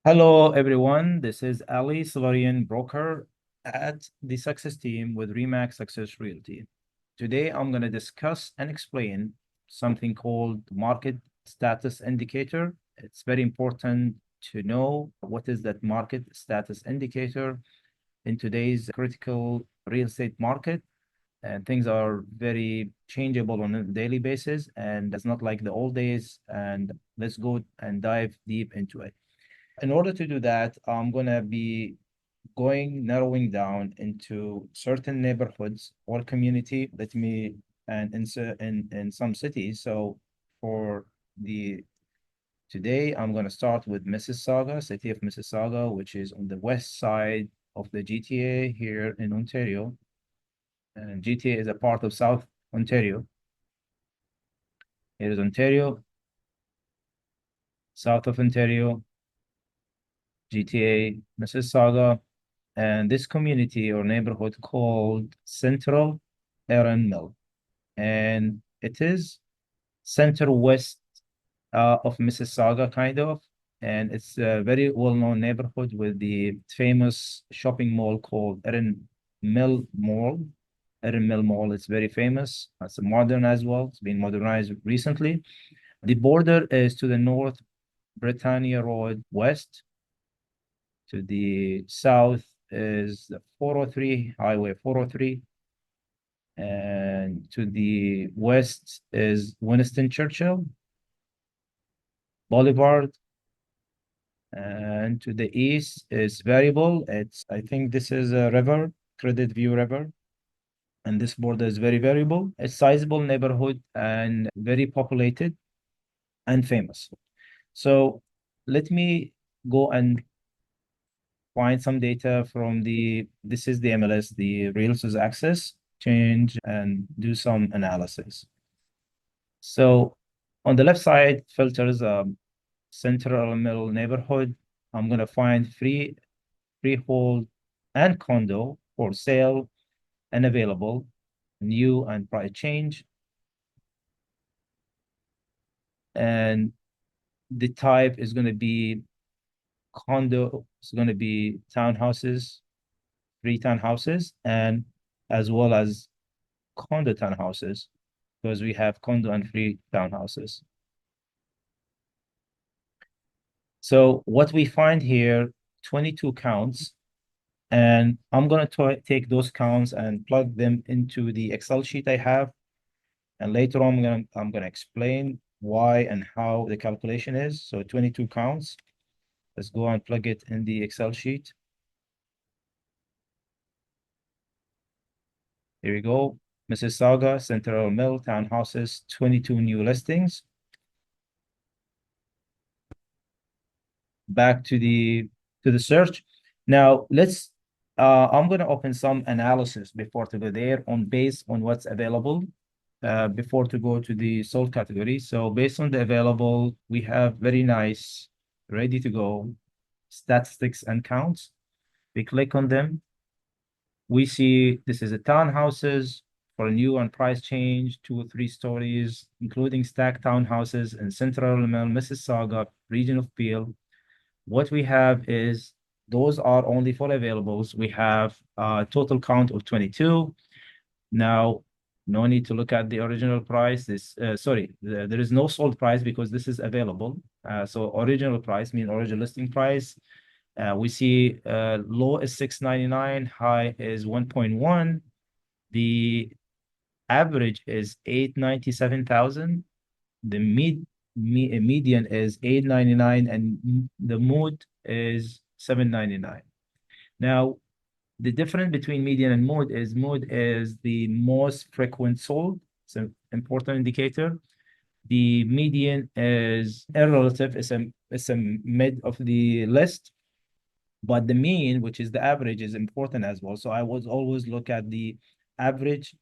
Hello, everyone. This is Ali Solarian, broker at the Success Team with Remax Success Realty. Today, I'm going to discuss and explain something called market status indicator. It's very important to know what is that market status indicator in today's critical real estate market. And things are very changeable on a daily basis, and it's not like the old days. And let's go and dive deep into it. In order to do that, I'm gonna be narrowing down into certain neighborhoods or community. Let me and in some cities. So for the today, I'm gonna start with Mississauga, city of Mississauga, which is on the west side of the GTA here in Ontario. And GTA is a part of South Ontario. Here is Ontario, south of Ontario, GTA, Mississauga, and this community or neighborhood called Central Erin Mill. And it is center west of Mississauga, kind of. And it's a very well-known neighborhood with the famous shopping mall called Erin Mill Mall. Erin Mill Mall is very famous. It's modern as well. It's been modernized recently. The border is to the north, Britannia Road West. To the south is the 403, Highway 403. And to the west is Winston Churchill Boulevard. And to the east is Variable. I think this is a river, Credit View River. And this border is very variable. A sizable neighborhood and very populated and famous. So let me go and find some data from this is the MLS, the Realtors Access, change and do some analysis. So on the left side, filters central middle neighborhood. I'm gonna find freehold and condo for sale and available, new and price change. And the type is gonna be condo, it's gonna be townhouses, 3 townhouses, and as well as condo townhouses, because we have condo and 3 townhouses. So what we find here, 22 counts, and I'm going to take those counts and plug them into the Excel sheet I have. And later on, I'm gonna explain why and how the calculation is. So 22 counts. Let's go and plug it in the Excel sheet. Here we go. Mississauga, Central Mill, townhouses, 22 new listings. Back to the search. Now I'm gonna open some analysis before to go there based on what's available before to go to the sold category. So based on the available, we have very nice, ready to go statistics and counts. We click on them. We see this is a townhouses for a new and price change, 2 or 3 stories, including stacked townhouses in Central Mississauga, region of Peel. What we have is those are only for availables. We have a total count of 22. Now, no need to look at the original price. There is no sold price because this is available. So original price means original listing price. We see low is 699, high is 1.1. The average is 897,000. The median is 899, and the mode is 799. Now, the difference between median and mode is the most frequent sold. It's an important indicator. The median is irrelative. It's a mid of the list. But the mean, which is the average, is important as well. So I would always look at the average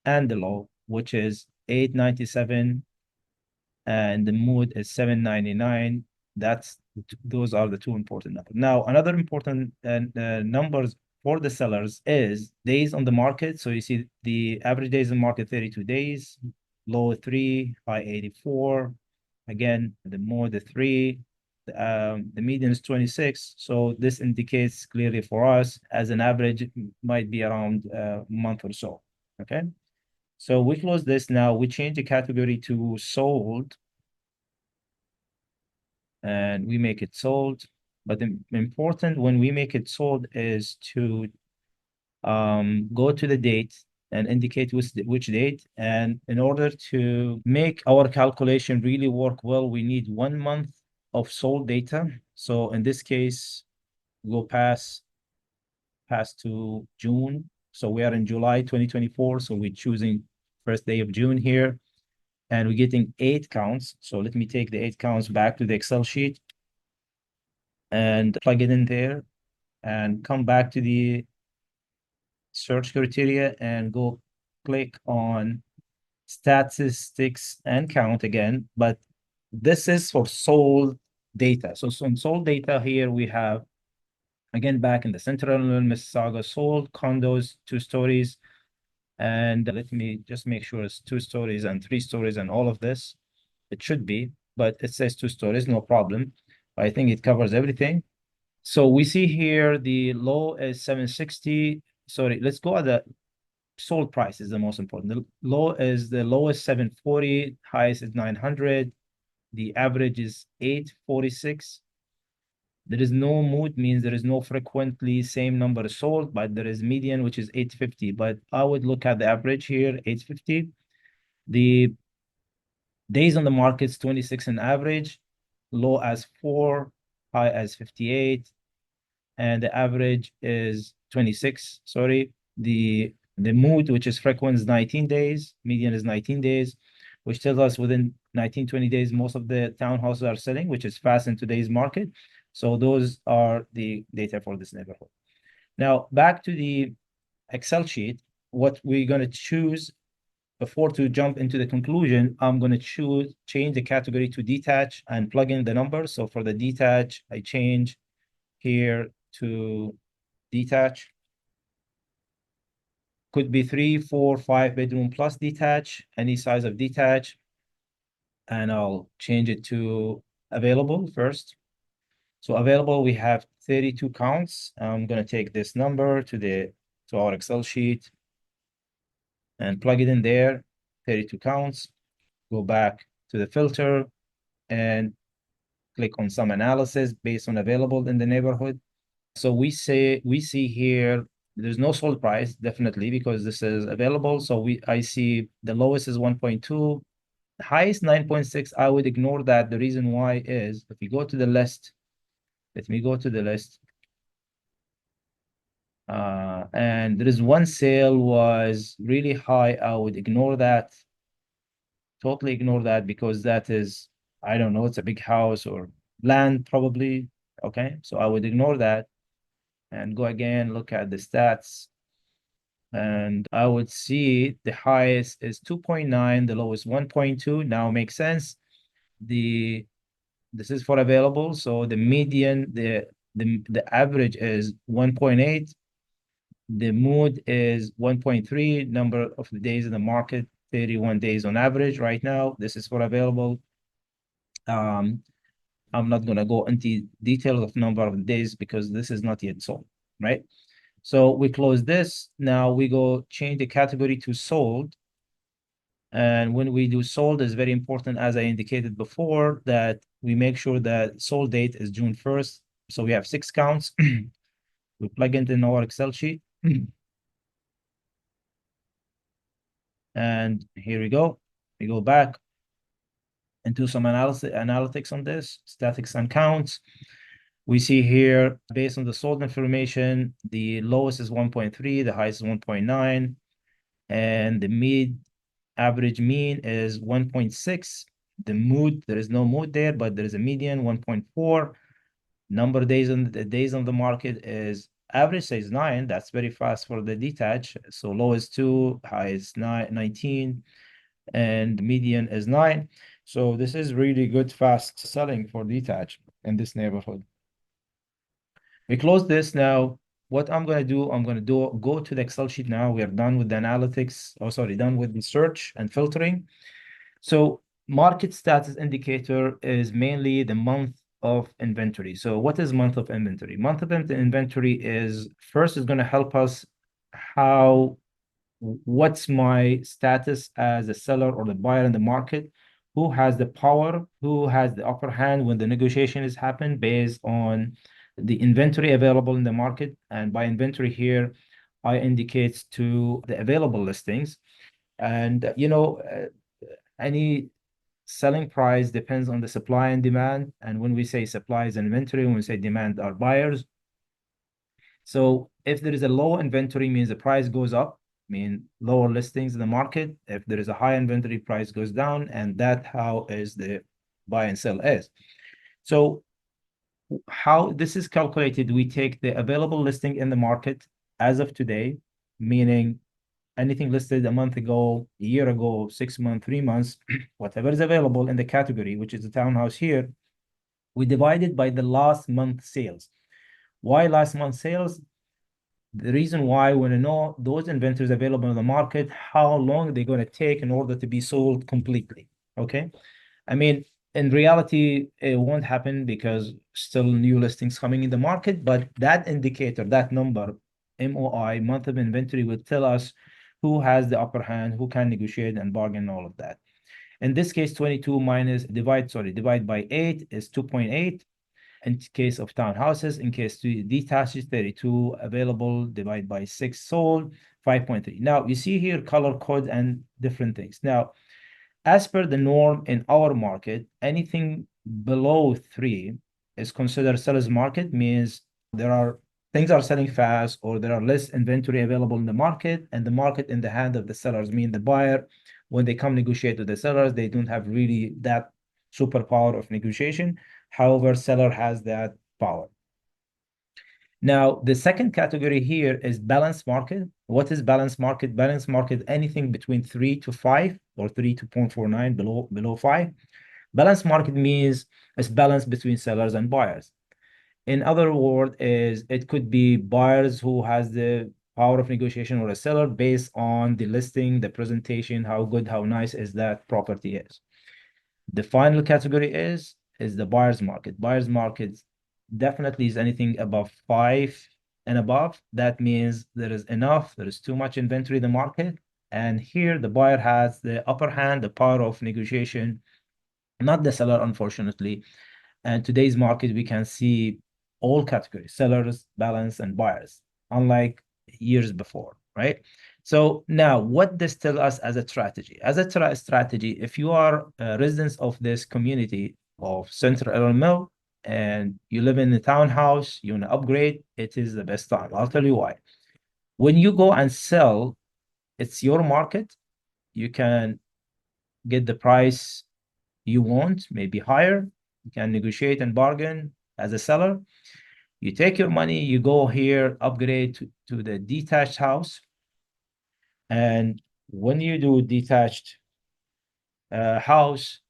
and the low, which is 897, and the mode is 799. Those are the 2 important numbers. Now, another important numbers for the sellers is days on the market. So you see the average days in market 32 days, low 3, high 84. Again, the more the 3, The median is 26. So this indicates clearly for us as an average might be around a month or so. Okay. So we close this now. We change the category to sold and we make it sold. But the important when we make it sold is to go to the date and indicate which date. And in order to make our calculation really work well, we need 1 month of sold data. So in this case, go past to June. So we are in July 2024. So we're choosing first day of June here. And we're getting 8 counts. So let me take the 8 counts back to the Excel sheet and plug it in there and come back to the search criteria and go click on statistics and count again. But this is for sold data. So in sold data here we have, again, back in the central Mississauga, sold condos, 2 stories. And let me just make sure it's 2 stories and 3 stories and all of this. It should be, but it says 2 stories, no problem. I think it covers everything. So we see here the low is 760. Sorry, let's go at the sold price is the most important. The low is the lowest 740, highest is 900. The average is 846. There is no mood, means there is no frequently same number sold, but there is median, which is 850. But I would look at the average here, 850. The days on the market is 26 in average, low as 4, high as 58, and the average is 26. Sorry, the mood, which is frequent, is 19 days, median is 19 days, which tells us within 19, 20 days, most of the townhouses are selling, which is fast in today's market. So those are the data for this neighborhood. Now, back to the Excel sheet, what we're going to choose before to jump into the conclusion, I'm going to change the category to detach and plug in the numbers. So for the detach, I change here to detach. Could be 3, 4, 5 bedroom plus detach, any size of detach. And I'll change it to available first. So available, we have 32 counts. I'm going to take this number to our Excel sheet and plug it in there, 32 counts. Go back to the filter and click on some analysis based on available in the neighborhood. So we see here there's no sold price, definitely, because this is available. So I see the lowest is 1.2, highest 9.6. I would ignore that. The reason why is if you go to the list, let me go to the list. And there is one sale was really high. I would ignore that. Totally ignore that because that is, I don't know, it's a big house or land probably. Okay, so I would ignore that and go again, look at the stats. And I would see the highest is 2.9, the lowest 1.2. Now makes sense. This is for available. So the median, the average is 1.8. The mood is 1.3, number of the days in the market, 31 days on average right now. This is for available. I'm not going to go into details of number of days because this is not yet sold, right? So we close this. Now we go change the category to sold. And when we do sold, it's very important, as I indicated before, that we make sure that sold date is June 1st. So we have 6 counts. We plug it in our Excel sheet. And here we go. We go back and do some analytics on this, statistics and counts. We see here, based on the sold information, the lowest is 1.3, the highest is 1.9, and the average mean is 1.6. The mood, there is no mood there, but there is a median, 1.4. Number of days on the market is average says 9. That's very fast for the detach. So low is 2, high is 19, and median is 9. So this is really good, fast selling for detach in this neighborhood. We close this now. What I'm going to do, go to the Excel sheet now. We are done with the analytics. Oh, sorry, done with the search and filtering. So market status indicator is mainly the month of inventory. So what is month of inventory? Month of inventory is first is going to help us how what's my status as a seller or the buyer in the market, who has the power, who has the upper hand when the negotiation is happened based on the inventory available in the market. And by inventory here, I indicates to the available listings. And any selling price depends on the supply and demand. And when we say supply is inventory, when we say demand are buyers. So if there is a low inventory, means the price goes up, mean lower listings in the market. If there is a high inventory, price goes down, and that how is the buy and sell is. So how this is calculated, we take the available listing in the market as of today, meaning anything listed a month ago, a year ago, 6 months, 3 months, whatever is available in the category, which is the townhouse here, we divide it by the last month sales. Why last month sales? The reason why we want to know those inventories available in the market, how long they're going to take in order to be sold completely. Okay. I mean, in reality, it won't happen because still new listings coming in the market, but that indicator, that number, MOI, month of inventory, will tell us who has the upper hand, who can negotiate and bargain, all of that. In this case, 22 divide by 8 is 2.8. In case of townhouses, in case to detaches, 32 available, divide by 6 sold, 5.3. Now, you see here color code and different things. Now, as per the norm in our market, anything below 3 is considered seller's market, means there are things are selling fast or there are less inventory available in the market, and the market in the hand of the sellers, mean the buyer, when they come negotiate with the sellers, they don't have really that superpower of negotiation. However, seller has that power. Now, the second category here is balanced market. What is balanced market? Balanced market, anything between 3 to 5 or 3 to 0.49 below 5. Balanced market means it's balanced between sellers and buyers. In other words, is it could be buyers who has the power of negotiation or a seller based on the listing, the presentation, how good, how nice is that property is. The final category is the buyer's market. Buyer's market definitely is anything above 5 and above. That means there is enough, there is too much inventory in the market. And here the buyer has the upper hand, the power of negotiation, not the seller, unfortunately. And today's market, we can see all categories, sellers, balance, and buyers, unlike years before, right? So now what this tell us as a strategy? As a strategy, if you are residents of this community of Central Illinois and you live in a townhouse, you want to upgrade, it is the best time. I'll tell you why. When you go and sell, it's your market. You can get the price you want, maybe higher. You can negotiate and bargain as a seller. You take your money, you go here, upgrade to the detached house. And when you do detached house,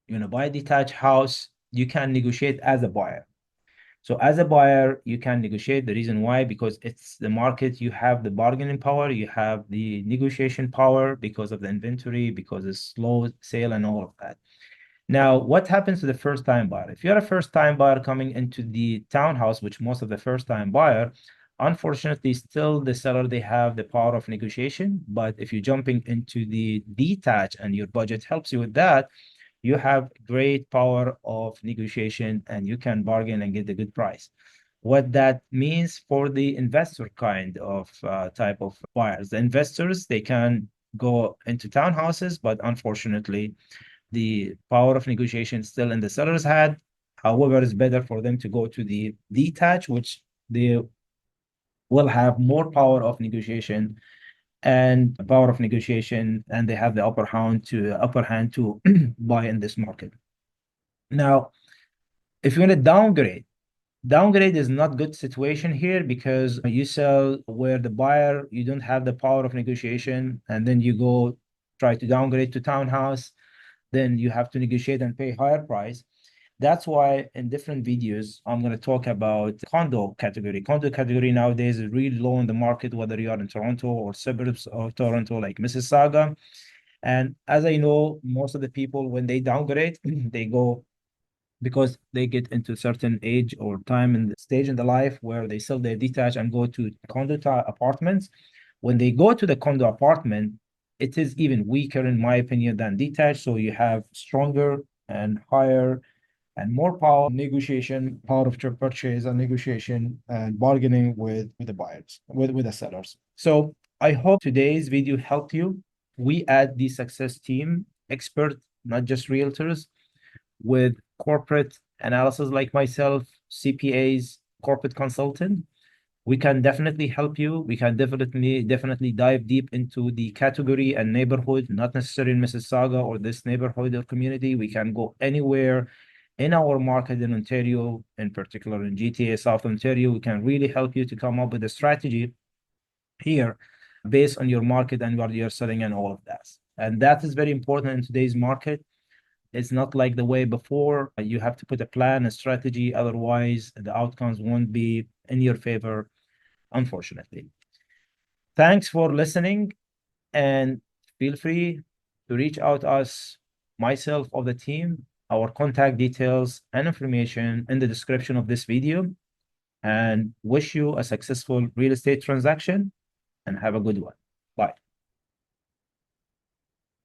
buy a detached house, you can negotiate as a buyer. So as a buyer, you can negotiate. The reason why, because it's the market, you have the bargaining power, you have the negotiation power because of the inventory, because it's slow sale and all of that. Now, what happens to the first-time buyer? If you're a first-time buyer coming into the townhouse, which most of the first-time buyer, unfortunately, still the seller, they have the power of negotiation. But if you're jumping into the detached and your budget helps you with that, you have great power of negotiation and you can bargain and get a good price. What that means for the investor kind of type of buyers, the investors, they can go into townhouses, but unfortunately, the power of negotiation still in the seller's hand. However, it's better for them to go to the detached, which they will have more power of negotiation and they have the upper hand to buy in this market. Now, if you want to downgrade is not good situation here, because you sell where the buyer, you don't have the power of negotiation, and then you go try to downgrade to townhouse, then you have to negotiate and pay higher price. That's why in different videos, I'm going to talk about condo category. Condo category nowadays is really low in the market, whether you are in Toronto or suburbs of Toronto, like Mississauga. And as I know, most of the people, when they downgrade, they go because they get into certain age or time in the stage in the life where they sell their detached and go to condo apartments. When they go to the condo apartment, it is even weaker, in my opinion, than detached. So you have stronger and higher and more power negotiation, power of purchase and negotiation and bargaining with the buyers, with the sellers. So I hope today's video helped you. We at the success team, expert, not just realtors, with corporate analysis like myself, CPAs, corporate consultant. We can definitely help you. We can definitely dive deep into the category and neighborhood, not necessarily in Mississauga or this neighborhood or community. We can go anywhere in our market in Ontario, in particular in GTA South Ontario. We can really help you to come up with a strategy here based on your market and what you're selling and all of that. And that is very important in today's market. It's not like the way before. You have to put a plan, a strategy. Otherwise, the outcomes won't be in your favor, unfortunately. Thanks for listening, and feel free to reach out to us, myself or the team. Our contact details and information in the description of this video. And wish you a successful real estate transaction and have a good one.